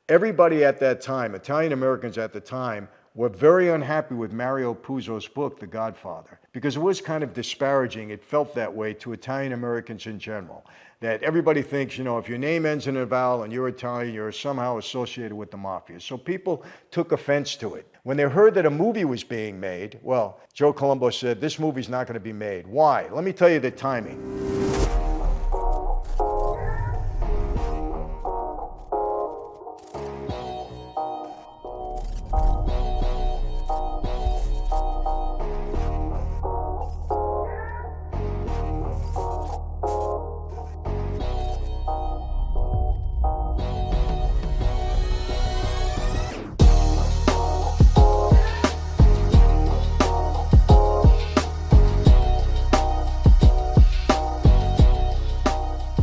Everybody at that time, Italian Americans at the time, were very unhappy with Mario Puzo's book, The Godfather, because it was kind of disparaging. It felt that way to Italian Americans in general. That everybody thinks, if your name ends in a vowel and you're Italian, you're somehow associated with the mafia. So people took offense to it. When they heard that a movie was being made, well, Joe Colombo said, this movie's not going to be made. Why? Let me tell you the timing.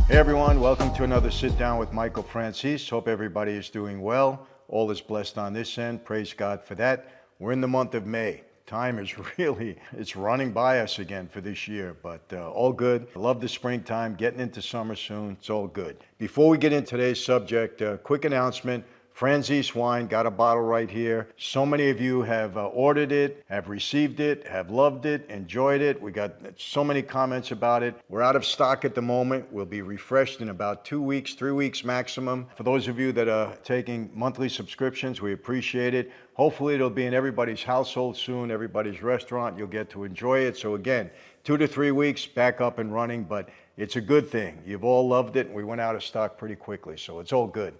Hey everyone, welcome to another Sit Down with Michael Franzese. Hope everybody is doing well. All is blessed on this end. Praise God for that. We're in the month of May. Time is it's running by us again for this year, but all good. I love the springtime, getting into summer soon. It's all good. Before we get into today's subject, quick announcement. Franzese wine, got a bottle right here. So many of you have ordered it, have received it, have loved it, enjoyed it. We got so many comments about it. We're out of stock at the moment. We'll be refreshed in about 2 weeks, 3 weeks maximum. For those of you that are taking monthly subscriptions, we appreciate it. Hopefully it'll be in everybody's household soon, everybody's restaurant. You'll get to enjoy it. So again, 2 to 3 weeks back up and running, but it's a good thing. You've all loved it, and we went out of stock pretty quickly, so it's all good.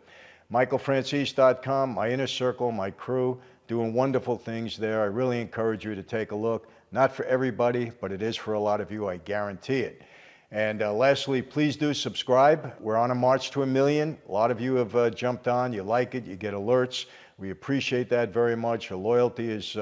MichaelFranzese.com, my inner circle, my crew, doing wonderful things there. I really encourage you to take a look. Not for everybody, but it is for a lot of you, I guarantee it. And lastly, please do subscribe. We're on a march to 1 million. A lot of you have jumped on. You like it. You get alerts. We appreciate that very much. Your loyalty is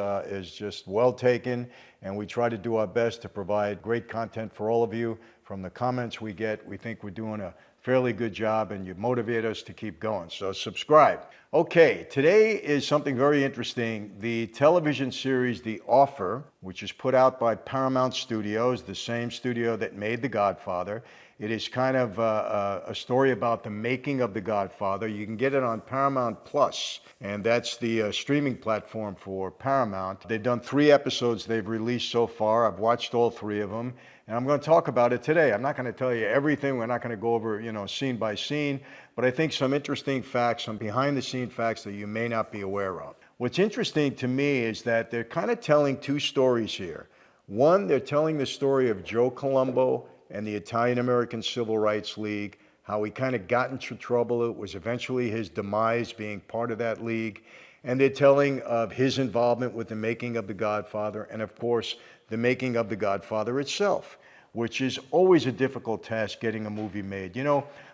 just well taken, and we try to do our best to provide great content for all of you. From the comments we get, we think we're doing a fairly good job, and you motivate us to keep going. So subscribe. Okay, today is something very interesting. The television series The Offer, which is put out by Paramount Studios, the same studio that made The Godfather. It is kind of a story about the making of The Godfather. You can get it on Paramount Plus, and that's the streaming platform for Paramount. They've done 3 episodes they've released so far. I've watched all 3 of them, and I'm going to talk about it today. I'm not going to tell you everything. We're not going to go over, scene by scene, but I think some interesting facts, some behind-the-scene facts that you may not be aware of. What's interesting to me is that they're kind of telling 2 stories here. One, they're telling the story of Joe Colombo and the Italian American Civil Rights League, how he kind of got into trouble. It was eventually his demise being part of that league. And they're telling of his involvement with the making of The Godfather, and of course, the making of The Godfather itself, which is always a difficult task, getting a movie made.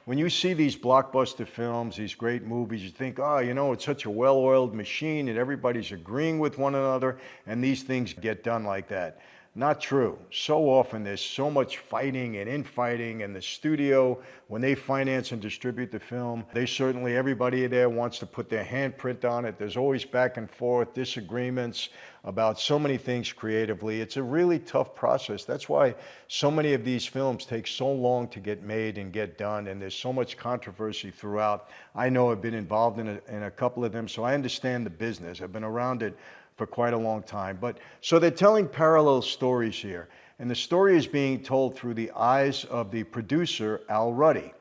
When you see these blockbuster films, these great movies, you think, it's such a well-oiled machine and everybody's agreeing with one another, and these things get done like that. Not true. So often there's so much fighting and infighting, and the studio, when they finance and distribute the film, everybody there wants to put their handprint on it. There's always back and forth, disagreements about so many things creatively. It's a really tough process. That's why so many of these films take so long to get made and get done, and there's so much controversy throughout. I know I've been involved in a couple of them, so I understand the business. I've been around it for quite a long time. So they're telling parallel stories here, and the story is being told through the eyes of the producer, Al Ruddy.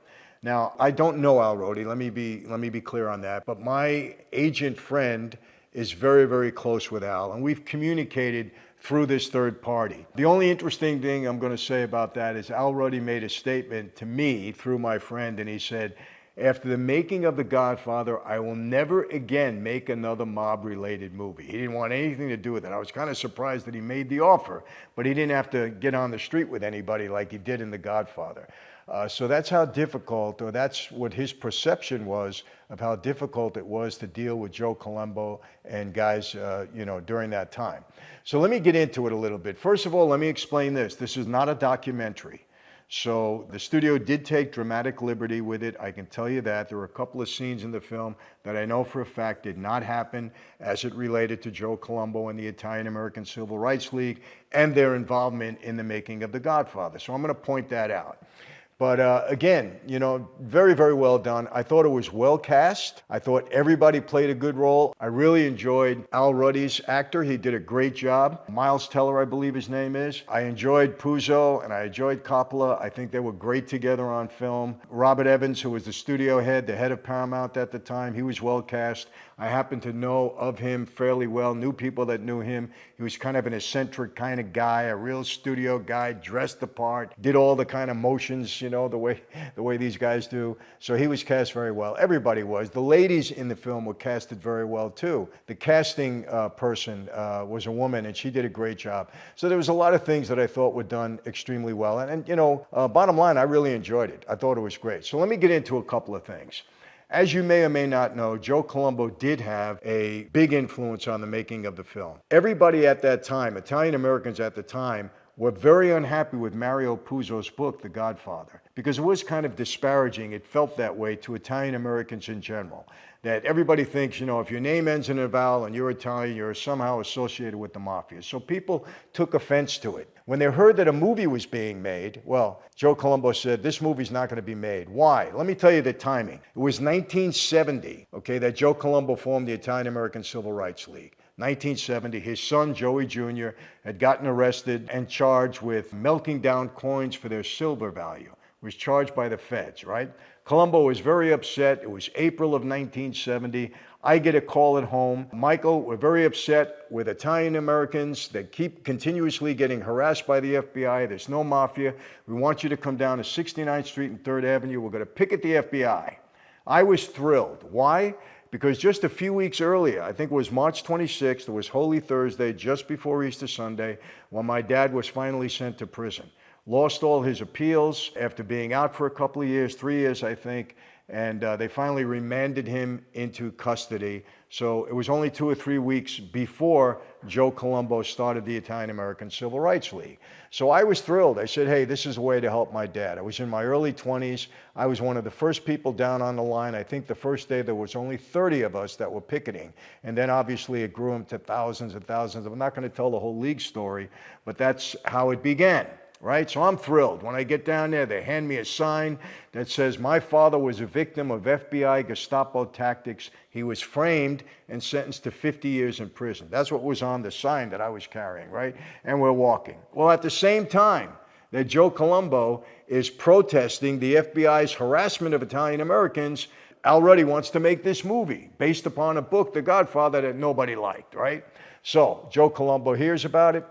Now, I don't know Al Ruddy, let me be clear on that, but my agent friend is very, very close with Al, and we've communicated through this third party. The only interesting thing I'm going to say about that is Al Ruddy made a statement to me through my friend, and he said, after the making of The Godfather, I will never again make another mob-related movie. He didn't want anything to do with it. I was kind of surprised that he made the offer, but he didn't have to get on the street with anybody like he did in The Godfather. So that's how difficult, or that's what his perception was of how difficult it was to deal with Joe Colombo and guys, during that time. So let me get into it a little bit. First of all, let me explain this. This is not a documentary. So the studio did take dramatic liberty with it. I can tell you that. There were a couple of scenes in the film that I know for a fact did not happen as it related to Joe Colombo and the Italian American Civil Rights League and their involvement in the making of The Godfather. So I'm going to point that out. But again, very, very well done. I thought it was well cast. I thought everybody played a good role. I really enjoyed Al Ruddy's actor. He did a great job. Miles Teller, I believe his name is. I enjoyed Puzo and I enjoyed Coppola. I think they were great together on film. Robert Evans, who was the studio head, the head of Paramount at the time, he was well cast. I happen to know of him fairly well, knew people that knew him. He was kind of an eccentric kind of guy, a real studio guy, dressed the part, did all the kind of motions, the way these guys do. So he was cast very well. Everybody was. The ladies in the film were casted very well too. The casting person was a woman, and she did a great job. So there was a lot of things that I thought were done extremely well. And bottom line, I really enjoyed it. I thought it was great. So let me get into a couple of things. As you may or may not know, Joe Colombo did have a big influence on the making of the film. Everybody at that time, Italian Americans at the time, were very unhappy with Mario Puzo's book, The Godfather, because it was kind of disparaging. It felt that way to Italian Americans in general. That everybody thinks, if your name ends in a vowel and you're Italian, you're somehow associated with the mafia. So people took offense to it. When they heard that a movie was being made, well, Joe Colombo said, this movie's not going to be made. Why? Let me tell you the timing. It was 1970, that Joe Colombo formed the Italian American Civil Rights League. 1970, his son, Joey Jr., had gotten arrested and charged with melting down coins for their silver value. Was charged by the feds, right? Colombo was very upset. It was April of 1970. I get a call at home. Michael, we're very upset with Italian Americans that keep continuously getting harassed by the FBI. There's no mafia. We want you to come down to 69th Street and 3rd Avenue. We're going to picket the FBI. I was thrilled. Why? Because just a few weeks earlier, I think it was March 26th, it was Holy Thursday, just before Easter Sunday, when my dad was finally sent to prison. Lost all his appeals after being out for a couple of years, 3 years, I think, and they finally remanded him into custody. So it was only 2 or 3 weeks before Joe Colombo started the Italian American Civil Rights League. So I was thrilled. I said, hey, this is a way to help my dad. I was in my early 20s. I was one of the first people down on the line. I think the first day there was only 30 of us that were picketing. And then obviously it grew into thousands and thousands. I'm not going to tell the whole league story, but that's how it began. Right? So I'm thrilled. When I get down there, they hand me a sign that says, my father was a victim of FBI Gestapo tactics. He was framed and sentenced to 50 years in prison. That's what was on the sign that I was carrying, right? And we're walking. Well, at the same time that Joe Colombo is protesting the FBI's harassment of Italian Americans, Al Ruddy wants to make this movie based upon a book, The Godfather, that nobody liked, right? So Joe Colombo hears about it.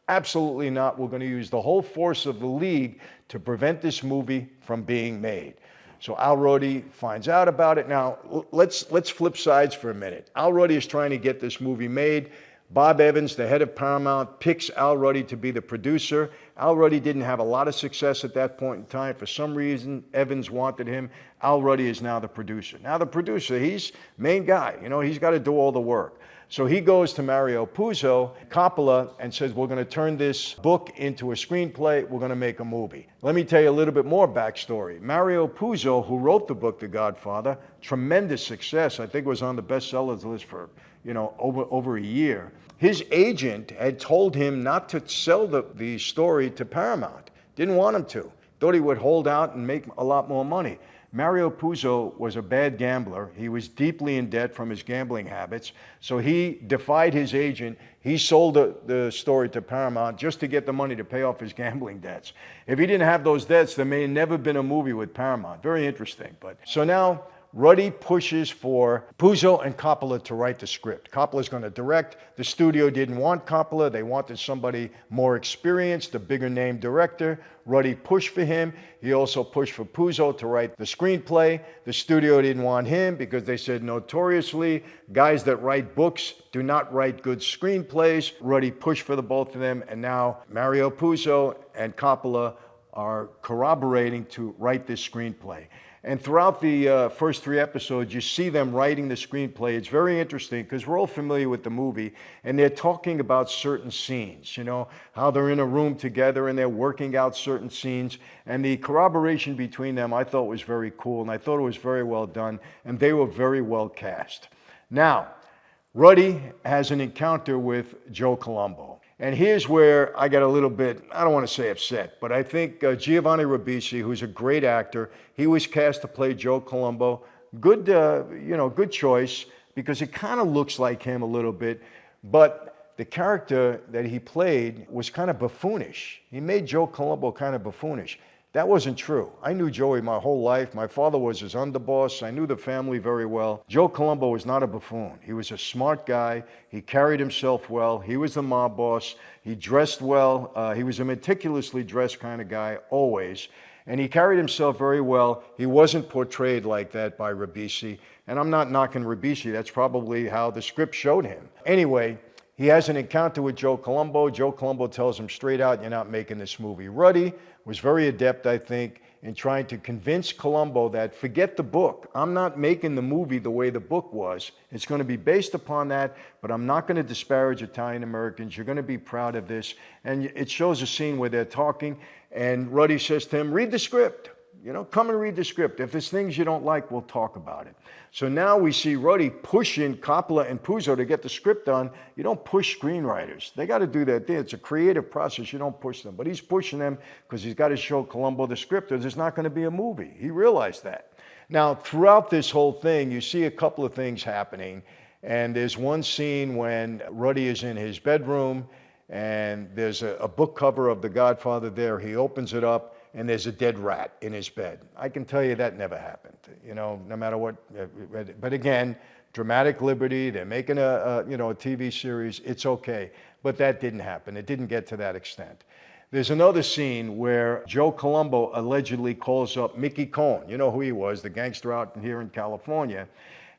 Absolutely not. We're going to use the whole force of the league to prevent this movie from being made. So Al Ruddy finds out about it. Now, let's flip sides for a minute. Al Ruddy is trying to get this movie made. Bob Evans, the head of Paramount, picks Al Ruddy to be the producer. Al Ruddy didn't have a lot of success at that point in time. For some reason, Evans wanted him. Al Ruddy is now the producer. Now the producer, he's main guy. He's got to do all the work. So he goes to Mario Puzo, Coppola, and says, we're going to turn this book into a screenplay. We're going to make a movie. Let me tell you a little bit more backstory. Mario Puzo, who wrote the book, The Godfather, tremendous success. I think it was on the bestsellers list for, over a year. His agent had told him not to sell the story to Paramount. Didn't want him to. Thought he would hold out and make a lot more money. Mario Puzo was a bad gambler. He was deeply in debt from his gambling habits. So he defied his agent. He sold the story to Paramount just to get the money to pay off his gambling debts. If he didn't have those debts, there may have never been a movie with Paramount. Very interesting. But so now Ruddy pushes for Puzo and Coppola to write the script. Coppola's going to direct. The studio didn't want Coppola. They wanted somebody more experienced, a bigger name director. Ruddy pushed for him. He also pushed for Puzo to write the screenplay. The studio didn't want him because they said notoriously, guys that write books do not write good screenplays. Ruddy pushed for the both of them, and now Mario Puzo and Coppola are corroborating to write this screenplay. And throughout the first 3 episodes, you see them writing the screenplay. It's very interesting because we're all familiar with the movie, and they're talking about certain scenes, how they're in a room together and they're working out certain scenes. And the corroboration between them I thought was very cool, and I thought it was very well done, and they were very well cast. Now, Ruddy has an encounter with Joe Colombo. And here's where I got a little bit, I don't want to say upset, but I think Giovanni Ribisi, who's a great actor, he was cast to play Joe Colombo. Good, good choice, because it kind of looks like him a little bit, but the character that he played was kind of buffoonish. He made Joe Colombo kind of buffoonish. That wasn't true. I knew Joey my whole life. My father was his underboss. I knew the family very well. Joe Colombo was not a buffoon. He was a smart guy. He carried himself well. He was the mob boss. He dressed well. He was a meticulously dressed kind of guy, always. And he carried himself very well. He wasn't portrayed like that by Ribisi. And I'm not knocking Ribisi. That's probably how the script showed him. Anyway, he has an encounter with Joe Colombo. Joe Colombo tells him straight out, you're not making this movie. Ruddy was very adept, I think, in trying to convince Colombo that forget the book. I'm not making the movie the way the book was. It's going to be based upon that, but I'm not going to disparage Italian Americans. You're going to be proud of this. And it shows a scene where they're talking, and Ruddy says to him, read the script. Come and read the script. If there's things you don't like, we'll talk about it. So now we see Ruddy pushing Coppola and Puzo to get the script done. You don't push screenwriters. They got to do their thing. It's a creative process. You don't push them. But he's pushing them because he's got to show Colombo the script, or there's not going to be a movie. He realized that. Now, throughout this whole thing, you see a couple of things happening. And there's one scene when Ruddy is in his bedroom, and there's a book cover of The Godfather there. He opens it up, and there's a dead rat in his bed. I can tell you that never happened, no matter what. But again, dramatic liberty, they're making a TV series, it's okay. But that didn't happen. It didn't get to that extent. There's another scene where Joe Colombo allegedly calls up Mickey Cohen. You know who he was, the gangster out here in California,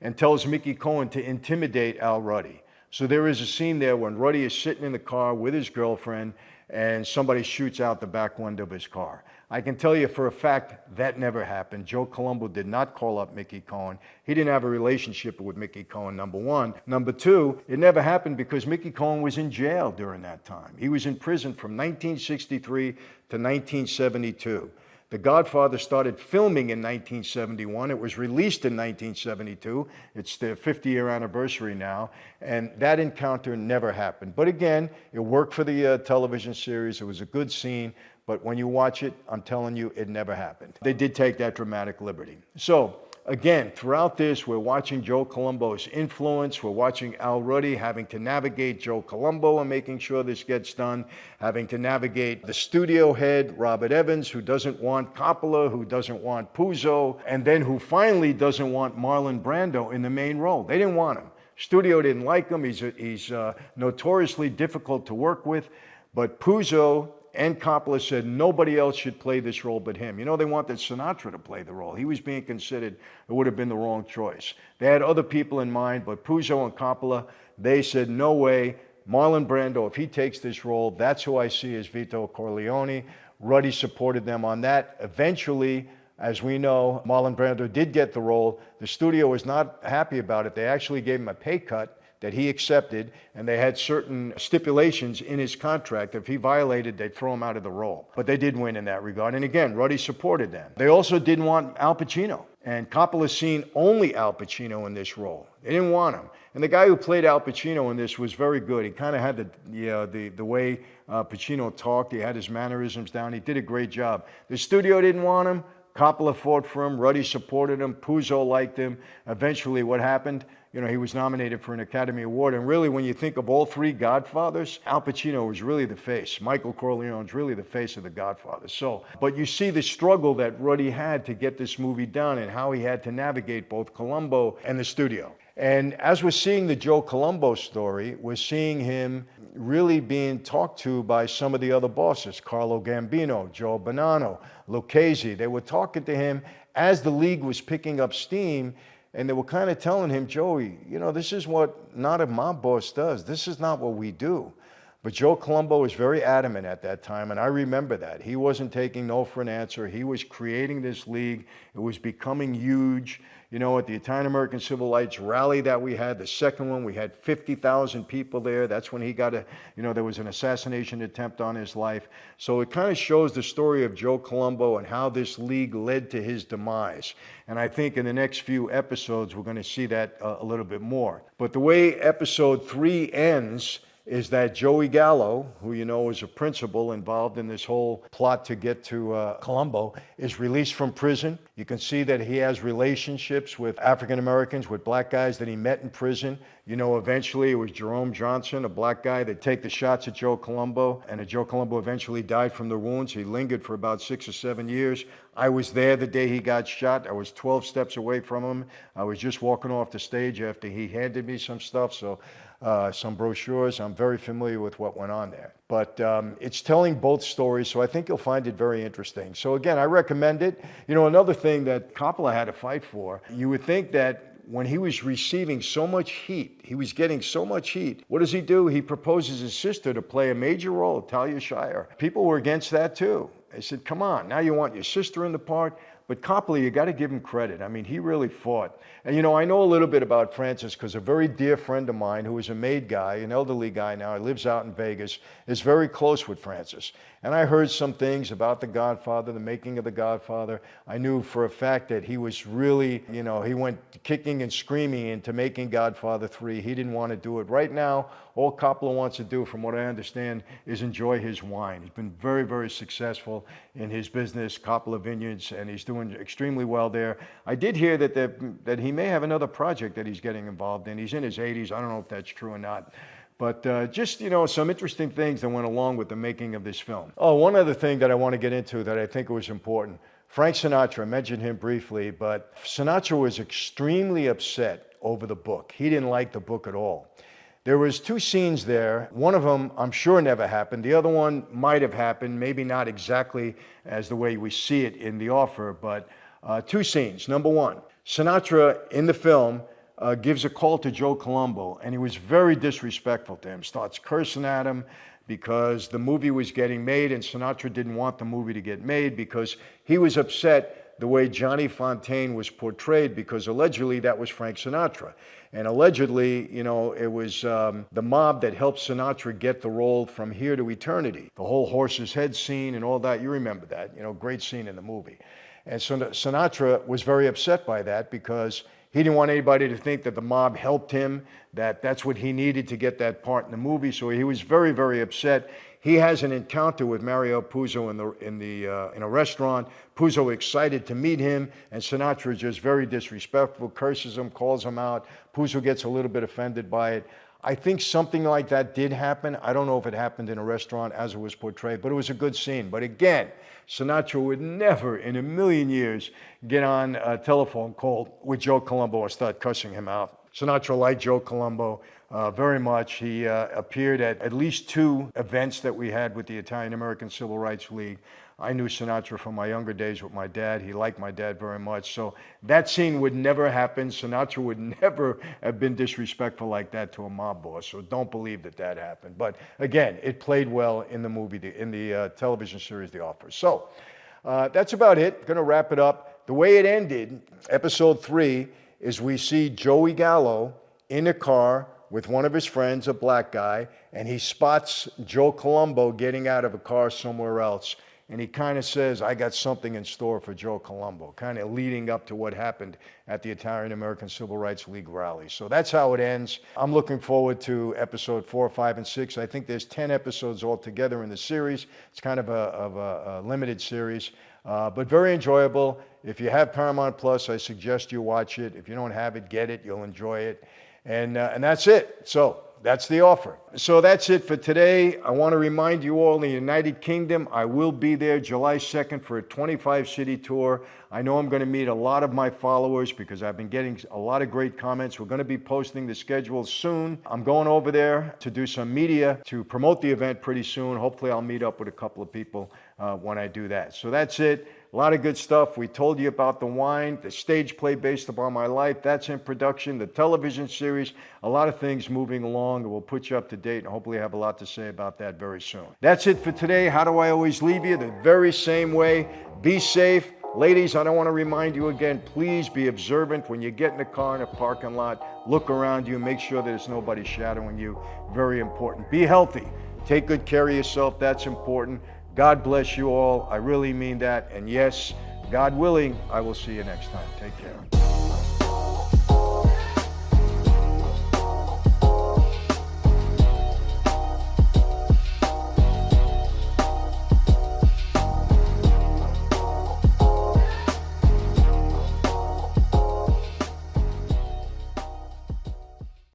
and tells Mickey Cohen to intimidate Al Ruddy. So there is a scene there when Ruddy is sitting in the car with his girlfriend, and somebody shoots out the back window of his car. I can tell you for a fact that never happened. Joe Colombo did not call up Mickey Cohen. He didn't have a relationship with Mickey Cohen, number one. Number two, it never happened because Mickey Cohen was in jail during that time. He was in prison from 1963 to 1972. The Godfather started filming in 1971. It was released in 1972. It's the 50-year anniversary now. And that encounter never happened. But again, it worked for the television series. It was a good scene. But when you watch it, I'm telling you, it never happened. They did take that dramatic liberty. So, again, throughout this, we're watching Joe Colombo's influence. We're watching Al Ruddy having to navigate Joe Colombo and making sure this gets done, having to navigate the studio head, Robert Evans, who doesn't want Coppola, who doesn't want Puzo, and then who finally doesn't want Marlon Brando in the main role. They didn't want him. Studio didn't like him. He's notoriously difficult to work with. But Puzo and Coppola said nobody else should play this role but him. They wanted Sinatra to play the role. He was being considered. It would have been the wrong choice. They had other people in mind, but Puzo and Coppola, they said, no way. Marlon Brando, if he takes this role, that's who I see as Vito Corleone. Ruddy supported them on that. Eventually, as we know, Marlon Brando did get the role. The studio was not happy about it. They actually gave him a pay cut that he accepted, and they had certain stipulations in his contract. If he violated, they'd throw him out of the role. But they did win in that regard. And again, Ruddy supported them. They also didn't want Al Pacino. And Coppola's seen only Al Pacino in this role. They didn't want him. And the guy who played Al Pacino in this was very good. He kind of had the way Pacino talked. He had his mannerisms down. He did a great job. The studio didn't want him. Coppola fought for him. Ruddy supported him. Puzo liked him. Eventually, what happened? He was nominated for an Academy Award. And really, when you think of all three Godfathers, Al Pacino was really the face. Michael Corleone's really the face of the Godfather. But you see the struggle that Ruddy had to get this movie done and how he had to navigate both Colombo and the studio. And as we're seeing the Joe Colombo story, we're seeing him really being talked to by some of the other bosses, Carlo Gambino, Joe Bonanno, Lucchese. They were talking to him as the league was picking up steam, and they were kind of telling him, Joey, this is what not a mob boss does. This is not what we do. But Joe Colombo was very adamant at that time, and I remember that. He wasn't taking no for an answer. He was creating this league. It was becoming huge. At the Italian-American Civil Rights rally that we had, the second one, we had 50,000 people there. That's when he got there was an assassination attempt on his life. So it kind of shows the story of Joe Colombo and how this league led to his demise. And I think in the next few episodes, we're going to see that a little bit more. But the way episode 3 ends is that Joey Gallo, who you know is a principal involved in this whole plot to get to Colombo, is released from prison. You can see that he has relationships with African Americans, with black guys that he met in prison. You know, eventually it was Jerome Johnson, a black guy, that take the shots at Joe Colombo, and Joe Colombo eventually died from the wounds. He lingered for about 6 or 7 years. I was there the day he got shot. I was 12 steps away from him. I was just walking off the stage after he handed me some stuff, some brochures. I'm very familiar with what went on there. But it's telling both stories, so I think you'll find it very interesting. So again, I recommend it. You know, another thing that Coppola had to fight for, you would think that when he was receiving so much heat, he was getting so much heat, what does he do? He proposes his sister to play a major role, Talia Shire. People were against that too. They said, come on, now you want your sister in the part? But Coppola, you got to give him credit. I mean, he really fought. And you know, I know a little bit about Francis because a very dear friend of mine who is a maid guy, an elderly guy now, he lives out in Vegas, is very close with Francis. And I heard some things about The Godfather, the making of The Godfather. I knew for a fact that he was really, you know, he went kicking and screaming into making Godfather 3. He didn't want to do it. Right now, all Coppola wants to do, from what I understand, is enjoy his wine. He's been very, very successful in his business, Coppola Vineyards, and he's doing extremely well there. I did hear that he may have another project that he's getting involved in. He's in his 80s. I don't know if that's true or not. But just, you know, some interesting things that went along with the making of this film. Oh, one other thing that I want to get into that I think was important. Frank Sinatra, I mentioned him briefly, but Sinatra was extremely upset over the book. He didn't like the book at all. There was 2 scenes there. One of them, I'm sure, never happened. The other one might have happened, maybe not exactly as the way we see it in the offer, but 2 scenes. Number 1, Sinatra in the film gives a call to Joe Colombo, and he was very disrespectful to him, starts cursing at him because the movie was getting made, and Sinatra didn't want the movie to get made because he was upset the way Johnny Fontaine was portrayed, because allegedly that was Frank Sinatra. And allegedly, you know, it was the mob that helped Sinatra get the role From Here to Eternity. The whole horse's head scene and all that, you remember that, you know, great scene in the movie. And so Sinatra was very upset by that because he didn't want anybody to think that the mob helped him, that that's what he needed to get that part in the movie. So he was very, very upset. He has an encounter with Mario Puzo in a restaurant. Puzo excited to meet him, and Sinatra is just very disrespectful, curses him, calls him out. Puzo gets a little bit offended by it. I think something like that did happen. I don't know if it happened in a restaurant as it was portrayed, but it was a good scene. But again, Sinatra would never in a million years get on a telephone call with Joe Colombo and start cussing him out. Sinatra liked Joe Colombo very much. He appeared at least 2 events that we had with the Italian American Civil Rights League. I knew Sinatra from my younger days with my dad. He liked my dad very much. So that scene would never happen. Sinatra would never have been disrespectful like that to a mob boss. So don't believe that that happened. But again, it played well in the movie, in the television series, The Offer. So that's about it. Going to wrap it up. The way it ended, episode 3, is we see Joey Gallo in a car with one of his friends, a black guy, and he spots Joe Colombo getting out of a car somewhere else. And he kind of says, I got something in store for Joe Colombo, kind of leading up to what happened at the Italian American Civil Rights League rally. So that's how it ends. I'm looking forward to episode 4, 5, and 6. I think there's 10 episodes altogether in the series. It's kind of a limited series, but very enjoyable. If you have Paramount Plus, I suggest you watch it. If you don't have it, get it. You'll enjoy it. And that's it. So that's The Offer. So that's it for today. I want to remind you all, in the United Kingdom, I will be there July 2nd for a 25-city tour. I know I'm going to meet a lot of my followers because I've been getting a lot of great comments. We're going to be posting the schedule soon. I'm going over there to do some media to promote the event pretty soon. Hopefully I'll meet up with a couple of people when I do that. So that's it. A lot of good stuff. We told you about the wine, the stage play based upon my life. That's in production. The television series, a lot of things moving along, and we'll put you up to date and hopefully have a lot to say about that very soon. That's it for today. How do I always leave you? The very same way. Be safe. Ladies, I don't want to remind you again, please be observant when you get in the car in a parking lot. Look around you. Make sure there's nobody shadowing you. Very important. Be healthy. Take good care of yourself. That's important. God bless you all. I really mean that. And yes, God willing, I will see you next time. Take care.